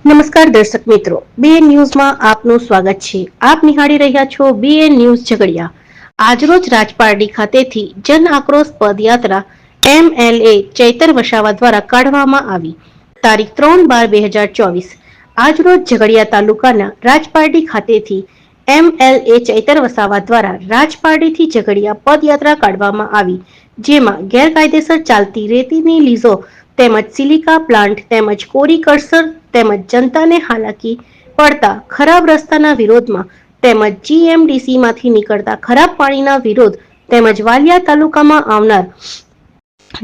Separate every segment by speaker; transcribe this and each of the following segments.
Speaker 1: નમસ્કાર દર્શક મિત્રો, બીએન ન્યૂઝમાં આપનું સ્વાગત છે. આપ નિહાળી રહ્યા છો બીએન ન્યૂઝ ઝઘડિયા. આજરોજ રાજપારડી ખાતેથી જન આક્રોશ પદયાત્રા એમએલએ ચૈતર વસાવા દ્વારા કાઢવામાં આવી. તારીખ 3/12/2024 આજરોજ ઝઘડિયા તાલુકાના રાજપારડી ખાતેથી એમએલએ ચૈતર વસાવા દ્વારા રાજપારડીથી ઝઘડિયા પદયાત્રા કાઢવામાં આવી, જેમાં ગેરકાયદેસર ચાલતી રેતીની લીઝો તેમજ સિલિકા પ્લાન્ટ તેમજ કોરી કલ્ચર તેમજ જનતાને હાલાકી પડતા ખરાબ રસ્તાના વિરોધમાં તેમજ જીએમડીસીમાંથી નીકળતા ખરાબ પાણીના વિરોધ તેમજ વાલિયા તાલુકામાં આવનાર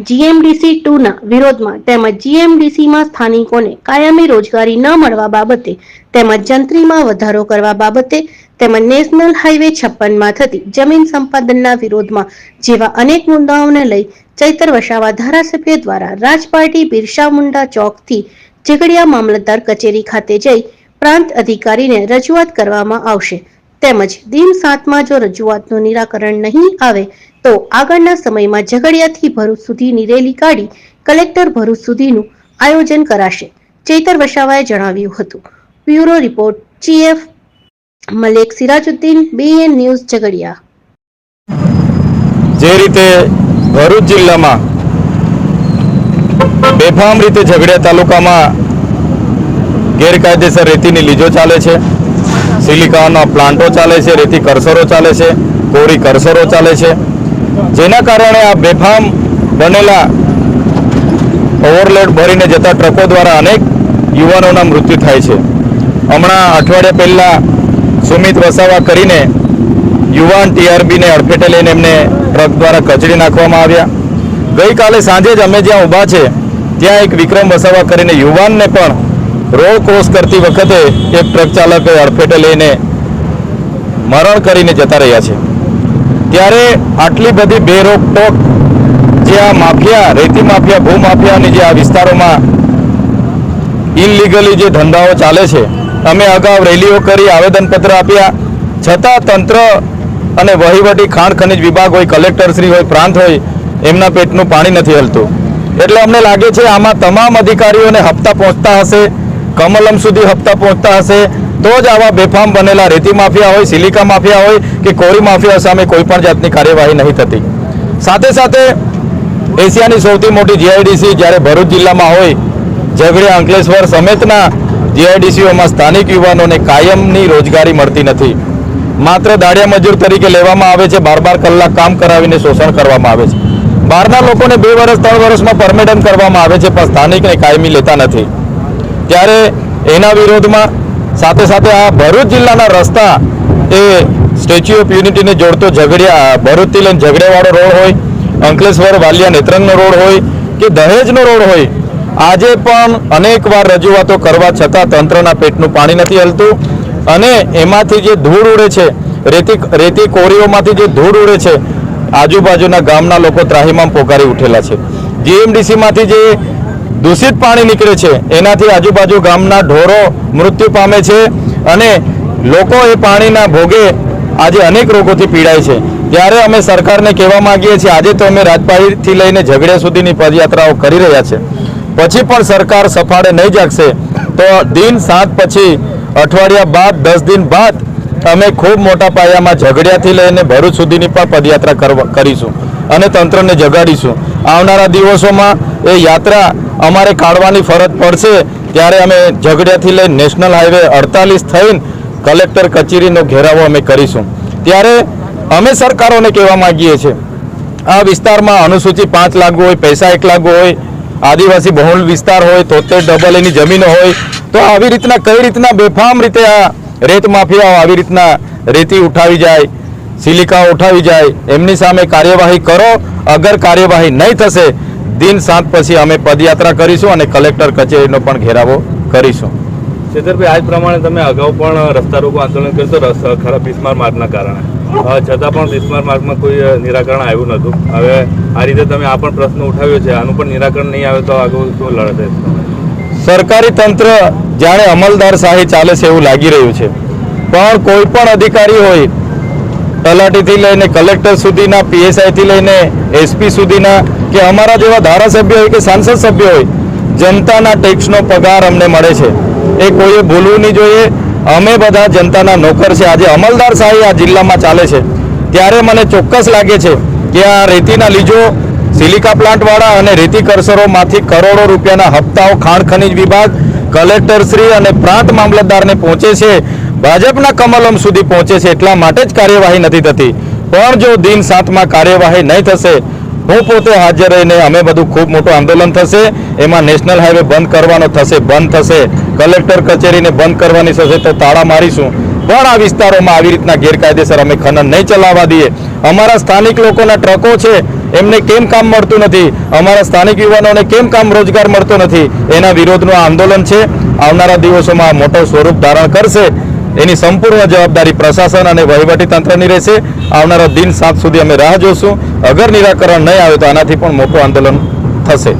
Speaker 1: જીએમડીસી 2 ના વિરોધમાં તેમજ જીએમડીસીમાં સ્થાનિકોને કાયમી રોજગારી ન મળવા બાબતે તેમજ જંત્રીમાં વધારો કરવા બાબતે તેમજ નેશનલ હાઈવે 56 માં થતી જમીન સંપાદનના વિરોધમાં જેવા અનેક મુદ્દાઓને લઈ ચૈતર વસાવા ધારાસભ્ય દ્વારા રાજપારડી બિરસા મુંડા ચોકથી ઝઘડિયા મામલતદાર કચેરી ખાતે જઈ પ્રાંત અધિકારીને રજૂઆત કરવામાં આવશે તેમજ દિન 7માં જો રજૂઆતનું નિરાકરણ નહીં આવે તો આગળના સમયમાં ઝઘડિયાથી ભરૂચ સુધીની રેલી કાઢી કલેક્ટર ભરૂચ સુધીનું આયોજન કરાશે, ચૈતર વસાવાએ જણાવ્યું હતું. Bureau report chief Malek Sirajuddin, BN news Jhagadia.
Speaker 2: જે રીતે ભરૂચ જિલ્લામાં બેફામ રીતે ઝઘડિયા તાલુકામાં ગેરકાયદેસર રેતીની લીજો ચાલે છે, સિલિકાના પ્લાન્ટો ચાલે છે, રેતી કરસરો ચાલે છે, કોરી કરસરો ચાલે છે, જેના કારણે આ બેફામ બનેલા ઓવરલોડ ભરીને જતા ટ્રકો દ્વારા અનેક યુવાનોના મૃત્યુ થાય છે. હમણાં અઠવાડિયા પહેલા સુમિત વસાવા કરીને યુવાન ટીઆરબીને અડફેટે લઈને એમને ટ્રક દ્વારા કચડી નાખવામાં આવ્યા. ગઈકાલે સાંજે જ અમે જ્યાં ઊભા છે ત્યાં એક વિક્રમ વસાવા કરીને યુવાનને પણ રોડ ક્રોસ કરતી વખતે એક ટ્રક ચાલકે અડફેટે લઈને મરણ કરીને જતા રહ્યા છે. ત્યારે આટલી બધી બેરોકટોક જે આ માફિયા, રેતી માફિયા, ભૂમાફિયાની જે આ વિસ્તારોમાં ઇનલીગલી જે ધંધાઓ ચાલે છે, અમે અગાઉ રેલીઓ કરી, આવેદનપત્ર આપ્યા, છતાં તંત્ર અને વહીવટી ખાણ ખનિજ વિભાગ હોય, કલેક્ટરશ્રી હોય, પ્રાંત હોય, એમના પેટનું પાણી નથી હલતું. એટલે અમને લાગે છે આમાં તમામ અધિકારીઓને હપ્તા પહોંચતા હશે, કમલમ સુધી હપ્તા પહોંચતા હશે તો જ આવા બેફામ બનેલા રેતી માફિયા હોય, સિલિકા માફિયા હોય કે કોરી માફિયા સામે કોઈ પણ જાતની કાર્યવાહી નહીં થતી. સાથે સાથે એશિયાની સૌથી મોટી જીઆઈડીસી જ્યારે ભરૂચ જિલ્લામાં હોય, ઝઘડિયા, અંકલેશ્વર સમેતના જીઆઈડીસીઓમાં સ્થાનિક યુવાનોને કાયમની રોજગારી મળતી નથી. માત્ર દાડિયા મજૂર તરીકે લેવામાં આવે છે, 12 કલાક કામ કરાવીને શોષણ કરવામાં આવે છે. બહારના લોકોને 2 વર્ષ 3 વર્ષમાં પરમિટન કરવામાં આવે છે, પણ સ્થાનિકને કાયમી લેતા નથી. ત્યારે એના વિરોધમાં સાથે સાથે આ ભરૂચ જિલ્લાના રસ્તા એ સ્ટેચ્યુ ઓફ યુનિટીને જોડતો ઝઘડિયા, ભરૂચથી લઈને ઝઘડિયાવાળો રોડ હોય, અંકલેશ્વર વાલિયા નેત્રંગનો રોડ હોય કે દહેજનો રોડ હોય, આજે પણ અનેકવાર રજૂઆતો કરવા છતાં તંત્રના પેટનું પાણી નથી હલતું અને એમાંથી જે ધૂળ ઉડે છે, રેતી કોરીઓમાંથી જે ધૂળ ઉડે છે, આજુબાજુના ગામના લોકો ત્રાહિમામ પોકારી ઉઠેલા છે. જીએમડીસીમાંથી જે દૂષિત પાણી નીકળે છે એનાથી આજુબાજુ ગામના ઢોરો મૃત્યુ પામે છે અને લોકો એ પાણીના ભોગે આજે અનેક રોગોથી પીડાય છે. ત્યારે અમે સરકારને કહેવા માંગીએ છીએ, આજે તો અમે રાજપારડીથી લઈને ઝઘડિયા સુધીની પદયાત્રાઓ કરી રહ્યા છે, પછી પણ સરકાર સફાળે નહીં જાગશે તો દિન 7 પછી અઠવાડિયા બાદ 10 દિન બાદ અમે ખૂબ મોટા પાયામાં ઝઘડિયાથી લઈને ભરૂચ સુધીની પણ પદયાત્રા કરીશું અને તંત્રને જગાડીશું. આવનારા દિવસોમાં એ યાત્રા અમારે કાઢવાની ફરજ પડશે. ત્યારે અમે ઝઘડિયાથી લઈને નેશનલ હાઈવે 48 થઈને કલેક્ટર કચેરીનો ઘેરાવો અમે કરીશું. ત્યારે અમે સરકારોને કહેવા માંગીએ છીએ, આ વિસ્તારમાં અનુસૂચિ 5 લાગુ હોય, પૈસા 1 લાગુ હોય, આદિવાસી બહુલ વિસ્તાર હોય, 73 એની જમીનો હોય, તો આવી રીતના કઈ રીતના બેફામ રીતે આ રેત માફિયાઓ આવી રીતના રેતી ઉઠાવી જાય, સિલિકા ઉઠાવી જાય, એમની સામે કાર્યવાહી કરો. અગર કાર્યવાહી નહીં થશે દિન 7 પછી અમે પદયાત્રા કરીશું અને કલેક્ટર કચેરીનો પણ ઘેરાવો કરીશું.
Speaker 3: ચેતરભાઈ, આજ પ્રમાણે તમે અગાઉ પણ રસ્તા રોકો આંદોલન કર્યું તો ખરાબ બિસ્માર માર્ગના કારણે, છતાં પણ બિસ્માર માર્ગમાં કોઈ નિરાકરણ આવ્યું નહોતું. હવે આ રીતે તમે આ પણ પ્રશ્ન ઉઠાવ્યો છે, આનું પણ નિરાકરણ નહીં આવે તો આગળ શું લડત?
Speaker 2: સરકારી તંત્ર જાણે અમલદારશાહી ચાલે છે એવું લાગી રહ્યું છે, પણ કોઈ પણ અધિકારી હોય, તલાટીથી લઈને કલેક્ટર સુધીના, પીએસઆઈથી લઈને એસપી સુધીના કે અમારા જેવા ધારાસભ્ય હોય કે સાંસદ સભ્ય હોય, જનતાના ટેક્સનો પગાર અમને મળે છે. એ કોઈએ ભૂલવું નહીં જોઈએ. અમે બધા જનતાના નોકર છે. આજે અમલદારશાહી આ જિલ્લામાં ચાલે છે ત્યારે મને ચોક્કસ લાગે છે કે આ રેતીના લીજો સિલિકા પ્લાન્ટવાળા અને રેતી કરસરોમાંથી કરોડો રૂપિયાના હપ્તાઓ ખાણ ખનીજ વિભાગ, કલેક્ટરશ્રી અને પ્રાંત મામલતદારને પહોંચે છે, ભાજપના કમલમ સુધી પહોંચે છે. એટલા માટે જ કાર્યવાહી નથી થતી. પણ જો દિન 7માં કાર્યવાહી નહીં થશે, હું પોતે હાજર રહીને અમે બધું ખૂબ મોટું આંદોલન થશે. એમાં નેશનલ હાઈવે બંધ કરવાનો થશે, બંધ થશે. કલેક્ટર કચેરીને બંધ કરવાની થશે તો તાળા મારીશું. પણ આ વિસ્તારોમાં આવી રીતના ગેરકાયદેસર અમે ખનન નહીં ચલાવવા દઈએ. અમારા સ્થાનિક લોકોના ટ્રકો છે, એમને કેમ કામ મળતું નથી? અમારા સ્થાનિક યુવાનોને કેમ કામ રોજગાર મળતો નથી? એના વિરોધનું આ આંદોલન છે. આવનારા દિવસોમાં આ મોટો સ્વરૂપ ધારણ કરશે. એની સંપૂર્ણ જવાબદારી પ્રશાસન અને વહીવટી તંત્રની રહેશે. આવનારા દિન 7 સુધી અમે રાહ જોશું. અગર નિરાકરણ નહીં આવે તો આનાથી પણ મોટું આંદોલન થશે.